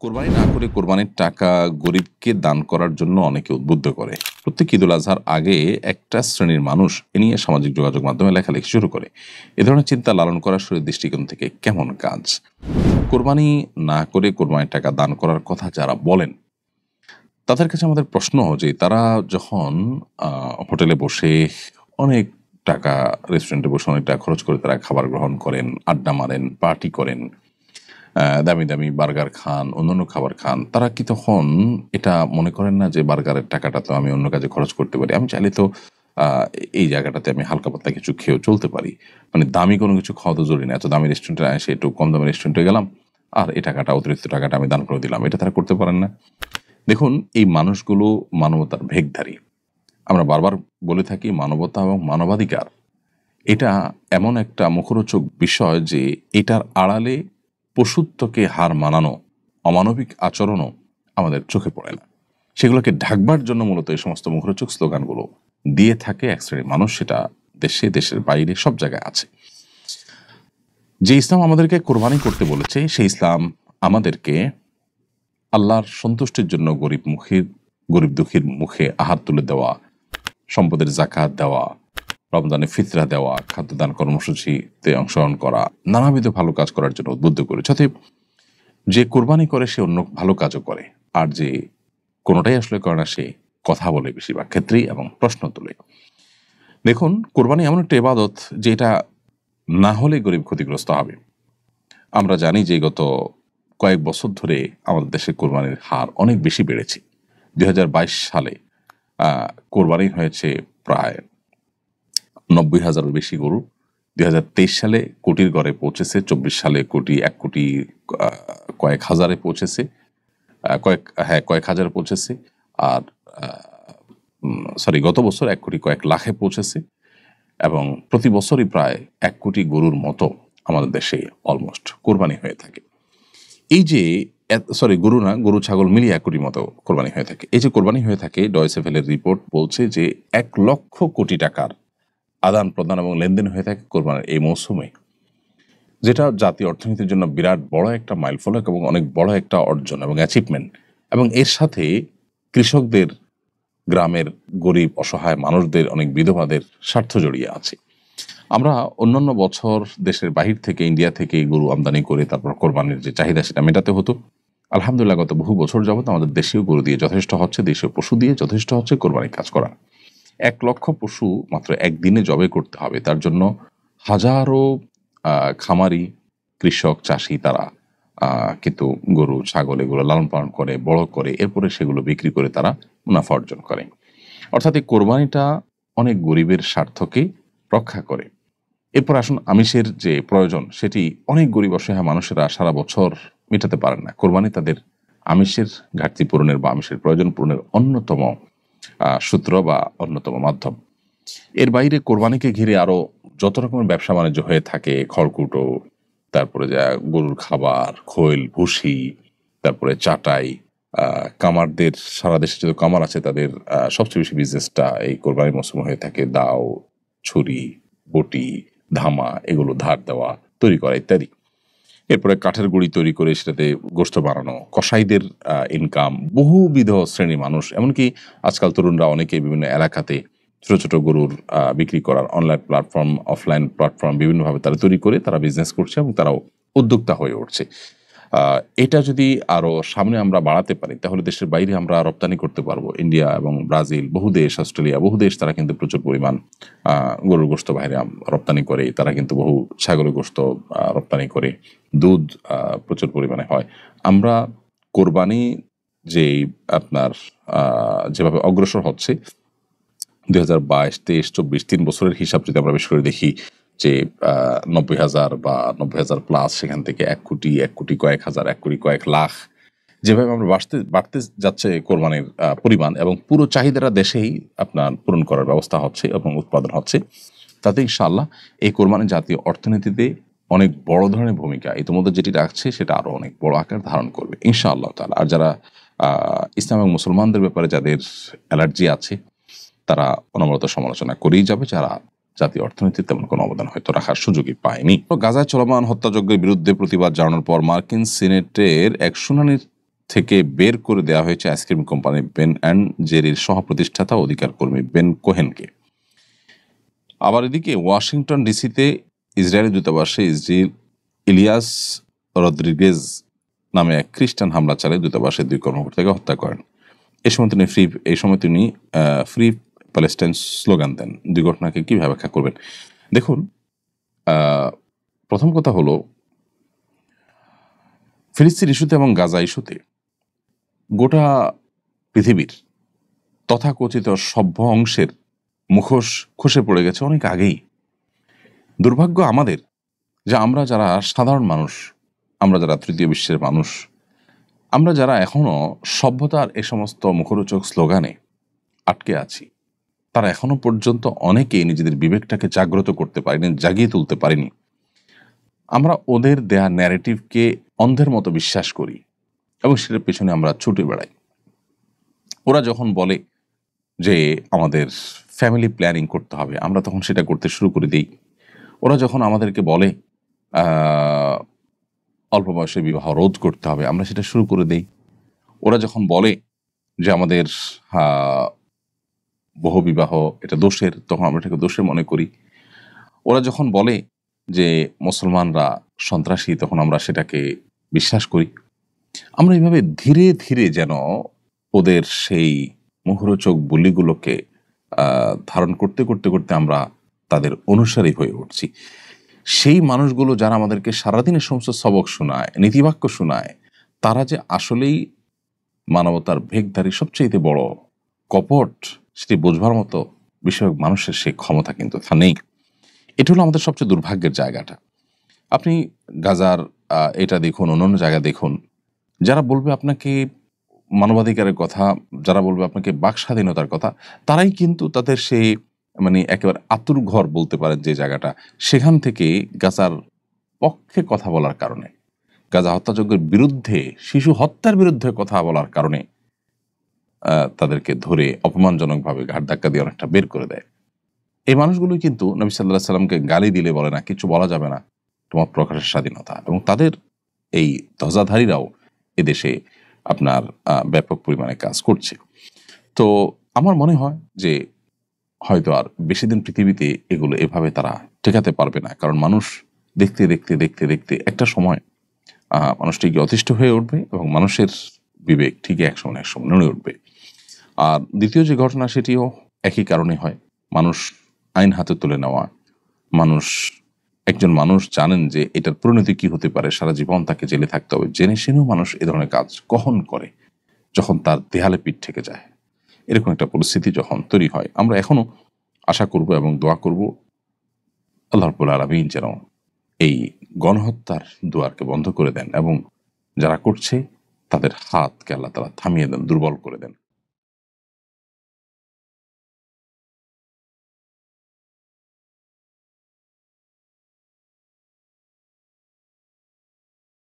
কোরবানি না করে কোরবানির টাকা গরিবকে দান করার জন্য অনেকে উদ্বুদ্ধ করে। প্রত্যেক ঈদুল আজহার আগে একটা শ্রেণীর মানুষ এ নিয়ে সামাজিক যোগাযোগ মাধ্যমে লেখালেখি শুরু করে। এ ধরনের চিন্তা লালন করা শরীর দৃষ্টিকোণ থেকে কেমন কাজ? কোরবানি না করে কোরবানির টাকা দান করার কথা যারা বলেন, তাদের কাছে আমাদের প্রশ্ন যে তারা যখন হোটেলে বসে অনেক টাকা, রেস্টুরেন্টে বসে অনেক টাকা খরচ করে তারা খাবার গ্রহণ করেন, আড্ডা মারেন, পার্টি করেন, দামি, দামি বার্গার খান, অন্যান্য খাবার খান। তারা কি তখন এটা মনে করেন না যে বার্গারের টাকাটা তো আমি অন্য কাজে খরচ করতে পারি। আমি চাইলে তো আ এই জায়গাটাতে আমি হালকা পাতলা কিছু খেয়েও চলতে পারি। মানে দামি কোনো কিছু খাওয়া তো জরুরি না। এত দামি রেস্টুরেন্টে এসে একটু কম দামি রেস্টুরেন্টে গেলাম। আর এই টাকাটা, অতিরিক্ত টাকাটা আমি দান করে দিলাম। এটা তারা করতে পারেন না? দেখুন, এই মানুষগুলো মানবতার ভেখধারী। আমরা বারবার বলে থাকি মানবতা এবং মানবাধিকার এটা এমন একটা মুখরোচক বিষয় যে এটার আড়ালে পশুত্বকে হার মানানো অমানবিক আচরণও আমাদের চোখে পড়ে না। সেগুলোকে ঢাকবার জন্য মূলত এই সমস্ত মুখরোচক স্লোগানগুলো দিয়ে থাকে এক শ্রেণীর মানুষ। সেটা দেশে, দেশের বাইরে সব জায়গায় আছে। যে ইসলাম আমাদেরকে কোরবানি করতে বলেছে সেই ইসলাম আমাদেরকে আল্লাহর সন্তুষ্টির জন্য গরিব দুঃখীর মুখে আহার তুলে দেওয়া, সম্পদের জাকাত দেওয়া, রমজানে ফিতরা দেওয়া, খাদ্যদান কর্মসূচিতে অংশগ্রহণ করা, নানাবিধ ভালো কাজ করার জন্য উদ্বুদ্ধ করেছে। অতএব যে কোরবানি করে সে অন্য ভালো কাজও করে, আর যে কোনোটাই আসলে করে না সে কথা বলে বেশিরভাগ ক্ষেত্রেই এবং প্রশ্ন তোলে। দেখুন, কোরবানি এমন একটা ইবাদত যে এটা না হলে গরিব ক্ষতিগ্রস্ত হবে। আমরা জানি যে গত কয়েক বছর ধরে আমাদের দেশে কোরবানির হার অনেক বেশি বেড়েছে। ২০২২ সালে কোরবানি হয়েছে প্রায় ৯০,০০০-এর বেশি গরু। ২০২৩ সালে কোটির ঘরে পৌঁছেছে, ২৪ সালে এক কোটি কয়েক হাজারে পৌঁছেছে, কয়েক হাজারে পৌঁছেছে। আর গত বছর ১ কোটি কয়েক লাখে পৌঁছেছে এবং প্রতি বছরই প্রায় ১ কোটি গরুর মতো আমাদের দেশে অলমোস্ট কোরবানি হয়ে থাকে। এই যে গরু না, গরু ছাগল মিলিয়ে ১ কোটির মতো কোরবানি হয়ে থাকে। এই যে কোরবানি হয়ে থাকে, ডয়েচে ভেলের রিপোর্ট বলছে যে ১ লক্ষ কোটি টাকার আদান প্রদান এবং লেনদেন হয়ে থাকে কোরবানির এই মৌসুমে, যেটা জাতীয় অর্থনীতির জন্য বিরাট বড় একটা মাইলফলক এবং অনেক বড় একটা অর্জন এবং অ্যাচিভমেন্ট। এবং এর সাথে কৃষকদের, গ্রামের গরিব অসহায় মানুষদের, অনেক বিধবাদের স্বার্থ জড়িয়ে আছে। আমরা অন্যান্য বছর দেশের বাহির থেকে, ইন্ডিয়া থেকে গরু আমদানি করে তারপর কোরবানির যে চাহিদা সেটা মেটাতে হতো। আলহামদুলিল্লাহ গত বহু বছর যাবত আমাদের দেশীয় গরু দিয়ে যথেষ্ট হচ্ছে, দেশীয় পশু দিয়ে যথেষ্ট হচ্ছে কোরবানির কাজ করা। ১ লক্ষ পশু মাত্র একদিনে জবে করতে হবে। তার জন্য হাজারো খামারি, কৃষক, চাষি তারা কিন্তু গরু, ছাগল এগুলো লালন পালন করে, বড় করে, এরপরে সেগুলো বিক্রি করে তারা মুনাফা অর্জন করে। অর্থাৎ এই কোরবানিটা অনেক গরিবের স্বার্থকে রক্ষা করে। এরপর আসুন, আমিষের যে প্রয়োজন সেটি অনেক গরিব অসহায় মানুষেরা সারা বছর মেটাতে পারেন না। কোরবানি তাদের আমিষের ঘাটতি পূরণের বা আমিষের প্রয়োজন পূরণের অন্যতম সূত্র বা অন্যতম মাধ্যম। এর বাইরে কোরবানিকে ঘিরে আরো যত রকমের ব্যবসা বাণিজ্য হয়ে থাকে, খড়কুটো, তারপরে গরুর খাবার, খৈল, ভুসি, তারপরে চাটাই, কামারদের, সারা দেশে যত কামার আছে তাদের সবচেয়ে বেশি বিজনেসটা এই কোরবানির মৌসুমে হয়ে থাকে। দাও, ছুরি, বটি, ধামা এগুলো ধার দেওয়া, তৈরি করা ইত্যাদি। এরপরে কাঠের গুঁড়ি তৈরি করে সেটাতে গোশত বানানো, কসাইদের ইনকাম, বহুবিধ শ্রেণীর মানুষ, এমনকি আজকাল তরুণরা অনেকে বিভিন্ন এলাকাতে ছোট ছোট গরুর বিক্রি করার অনলাইন প্ল্যাটফর্ম, অফলাইন প্ল্যাটফর্ম বিভিন্নভাবে তারা তৈরি করে তারা বিজনেস করছে এবং তারাও উদ্যোক্তা হয়ে উঠছে। এটা যদি আরো সামনে আমরা বাড়াতে পারি তাহলে দেশের বাইরে আমরা রপ্তানি করতে পারবো। ইন্ডিয়া এবং ব্রাজিল, বহু দেশ, অস্ট্রেলিয়া, বহু দেশ তারা কিন্তু প্রচুর পরিমাণ গরুর গোশত বাইরে রপ্তানি করে। তারা কিন্তু বহু ছাগলের গোশত রপ্তানি করে। দুধ প্রচুর পরিমাণে হয়। আমরা কোরবানি যেই আপনার যেভাবে অগ্রসর হচ্ছে ২০২২, ২৩, ২৪ ৩ বছরের হিসাব যদি আমরা বেশ করে দেখি যে ৯০,০০০ বা ৯০,০০০ প্লাস, সেখান থেকে ১ কোটি, ১ কোটি কয়েক হাজার, ১ কোটি কয়েক লাখ, যেভাবে আমরা বাড়তে যাচ্ছে কোরবানির পরিমাণ এবং পুরো চাহিদাটা দেশেই আপনার পূরণ করার ব্যবস্থা হচ্ছে এবং উৎপাদন হচ্ছে, তাতে ইনশাআল্লাহ এই কোরবানি জাতীয় অর্থনীতিতে অনেক বড় ধরনের ভূমিকা ইতিমধ্যে যেটি রাখছে সেটা আরো অনেক বড় আকার ধারণ করবে ইনশাআল্লাহ তাআলা। আর যারা ইসলাম এবং মুসলমানদের ব্যাপারে যাদের অ্যালার্জি আছে তারা অনবরত সমালোচনা করেই যাবে, যারা জাতীয় অর্থনীতিতে তেমন কোনো অবদান হয়তো রাখার সুযোগই পায়নি। গাজায় চলমান হত্যাযজ্ঞের বিরুদ্ধে প্রতিবাদ জানানোর পর মার্কিন সিনেটের এক শুনানির থেকে বের করে দেওয়া হয়েছে আইসক্রিম কোম্পানি বেন অ্যান্ড জেরির সহ-প্রতিষ্ঠাতা অধিকার কর্মী বেন কোহেনকে। আবার এদিকে ওয়াশিংটন ডিসিতে ইসরায়েলি দূতাবাসে ইলিয়াস রদ্রিগেজ নামে এক খ্রিস্টান হামলা চালিয়ে দূতাবাসের 2 কর্মকর্তাকে হত্যা করেন। এই সময় তিনি ফ্রি প্যালেস্টাইন স্লোগান দেন। 2 ঘটনাকে কিভাবে ব্যাখ্যা করবেন? দেখুন, প্রথম কথা হলো, ফিলিস্তিন ইস্যুতে এবং গাজা ইস্যুতে গোটা পৃথিবীর তথাকথিত সভ্য অংশের মুখোশ খসে পড়ে গেছে অনেক আগেই। দুর্ভাগ্য আমাদের যে আমরা যারা সাধারণ মানুষ, আমরা যারা তৃতীয় বিশ্বের মানুষ, আমরা যারা এখনো সভ্যতার এ সমস্ত মুখরোচক স্লোগানে আটকে আছি, তারা এখনো পর্যন্ত অনেকেই নিজেদের বিবেকটাকে জাগ্রত করতে পারেনি, জাগিয়ে তুলতে পারেনি। আমরা ওদের দেয়া ন্যারেটিভকে অন্ধের মতো বিশ্বাস করি এবং সেটার পেছনে আমরা ছুটে বেড়াই। ওরা যখন বলে যে আমাদের ফ্যামিলি প্ল্যানিং করতে হবে, আমরা তখন সেটা করতে শুরু করে দিই। ওরা যখন আমাদেরকে বলে অল্প বয়সে বিবাহ রোধ করতে হবে, আমরা সেটা শুরু করে দেই। ওরা যখন বলে যে আমাদের বহুবিবাহ এটা দোষের, তখন আমরা এটাকে দোষের মনে করি। ওরা যখন বলে যে মুসলমানরা সন্ত্রাসী, তখন আমরা সেটাকে বিশ্বাস করি। আমরা এইভাবে ধীরে ধীরে যেন ওদের সেই মুখরোচক বলিগুলোকে ধারণ করতে করতে করতে আমরা তাদের অনুসারী হয়ে উঠছি। সেই মানুষগুলো যারা আমাদেরকে সারাদিনের সমস্ত সবক শোনায়, নীতিবাক্য শোনায়, তারা যে আসলেই মানবতার ভেগধারী সবচেয়ে বড় কপট, সেটি বোঝবার মতো বিষয়ক মানুষের সেই ক্ষমতা কিন্তু তা নেই। এটা হলো আমাদের সবচেয়ে দুর্ভাগ্যের জায়গাটা। আপনি গাজার এটা দেখুন, অন্যান্য জায়গা দেখুন, যারা বলবে আপনাকে মানবাধিকারের কথা, যারা বলবে আপনাকে বাক স্বাধীনতার কথা, তারাই কিন্তু তাদের সেই একেবারে আতুর ঘর বলতে পারেন যে জায়গাটা, সেখান থেকে গাজার পক্ষে কথা বলার কারণে, গাজা হত্যাযজ্ঞের বিরুদ্ধে, শিশু হত্যার বিরুদ্ধে কথা বলার কারণে তাদেরকে ধরে অপমানজনকভাবে ঘাট ধাক্কা দিয়ে অনেকটা বের করে দেয়। এই মানুষগুলোই কিন্তু নবী সাল্লাল্লাহু আলাইহি সাল্লামকে গালি দিলে বলে না কিছু বলা যাবে না, তোমার প্রকাশের স্বাধীনতা। এবং তাদের এই ধ্বজাধারীরাও এদেশে আপনার ব্যাপক পরিমাণে কাজ করছে। তো আমার মনে হয় যে হয়তো আর বেশি দিন পৃথিবীতে এগুলো এভাবে তারা টেকাতে পারবে না, কারণ মানুষ দেখতে দেখতে দেখতে দেখতে একটা সময় মানুষ ঠিকই অতিষ্ঠ হয়ে উঠবে এবং মানুষের বিবেক ঠিকই একসময় নড়ে উঠবে। আর দ্বিতীয় যে ঘটনা, সেটিও একই কারণে হয়। মানুষ আইন হাতে তুলে নেওয়া, একজন মানুষ জানেন যে এটার পরিণতি কি হতে পারে, সারা জীবন তাকে জেলে থাকতে হবে, জেনে শুনেও মানুষ এ ধরনের কাজ কখন করে, যখন তার দেয়ালে পিঠ থেকে যায়। এরকম একটা পরিস্থিতি যখন তৈরি হয়, আমরা এখনো আশা করব এবং দোয়া করব আল্লাহ রাব্বুল আলামিন যেন এই গণহত্যার দুয়ারকে বন্ধ করে দেন এবং যারা করছে তাদের হাতকে আল্লাহ তাআলা থামিয়ে দেন, দুর্বল করে দেন।